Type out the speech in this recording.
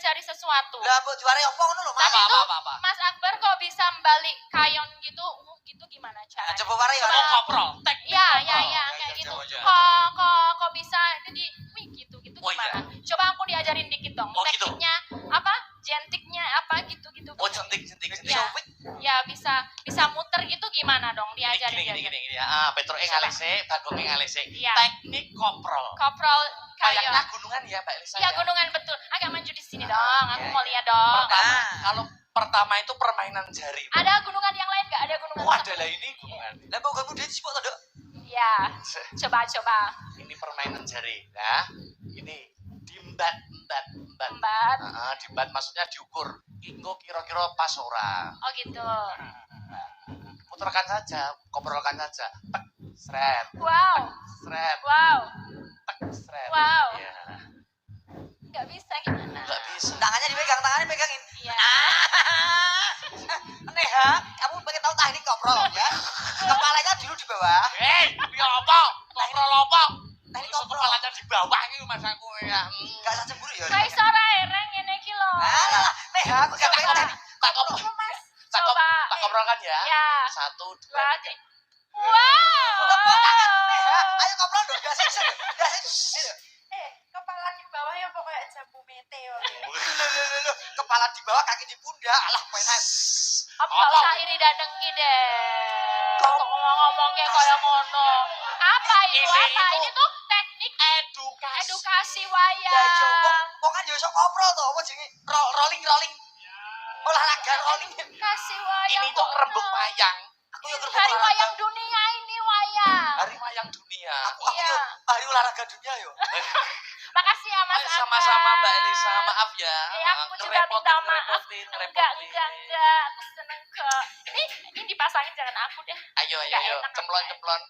diajari sesuatu. Lah mbok diwarai opo ngono lho, Mas. Tadi tuh Mas Akbar kok bisa balik kayon gitu, gitu gimana caranya? Coba warai ya. Koprol, teknik Ya, koprol. kayak gitu. Ya. Kok bisa jadi, wih gitu Oh, gimana? iya. Coba aku diajarin dikit dong. Oh, gitu. Tekniknya apa? Jentiknya apa gitu. Oh, jentik. Ya, ya bisa muter gitu gimana dong? Diajarin Gini. dia. Ah, Petro ngalese, Bagong ngalese. Iya. Teknik koprol. Koprol kayon. Kayaknya gunungan ya, Mbak Elisa. Iya, gunungan betul. Agak maju di sini dong. Aku mau lihat dong. Kalau pertama itu permainan jari. Ada gunungan yang lain nggak? Ada gunungan. Oh, ada lah ini gunungan. Lah mbok kamu dhewe sipok to, Dok? Iya. Coba. Ini permainan jari, ya. Ini dimbat. Embat. Dimbat maksudnya diukur. Inggo kira-kira pas ora. Oh gitu. Putarkan saja, koprolkan saja. Tek, sret, Wow. sret, tek, sret. Wow. Ya. Nggak bisa gimana? Enggak bisa. Tangannya pegangin. Iya. Aneh ha? Kamu pengen tahu teknik koprol ya? Kepalanya dulu di bawah. Ya apa? Koprol apa? Teknik Terus koprol. kepalanya di bawah ini mas aku ya. Enggak usah cemburu ya. Kayak suara ereng ini kilo. Alah, neh ha, aku gak pengen teknik. Tak koprol. Coba. Tak koprolkan ya. Ya. 1, 2, 3. Berarti. Wow. Neh ha, ayo koprol dong, dasin. Kepala di bawah ya pokoknya jambu meteo. Loh, kepala di bawah, kaki di pundak. Alah, penas. Kamu gak usah iri dan dengki deh. Kok ngomong kayak kayak ngono. Apa itu? Ini tuh teknik edukasi Ya wayang. coba, kok kan yo iso koprol to, apa jenenge? Rolling. Olahraga rolling. Kasih wayang. Ini tuh kok ngerembuk ngono. wayang. Aku yo ngerti Hari olahraga. wayang dunia ini wayang. Hari wayang dunia. Aku Iya. yo hari olahraga dunia yo. Makasih ya Mas Ayo, Akbar. sama-sama Mbak Elisa, maaf ya. Aku juga minta maaf. Ngerepotin. Enggak. Aku seneng kok. Ini dipasangin jangan aku deh. Ayo, Nggak enak, cemplon.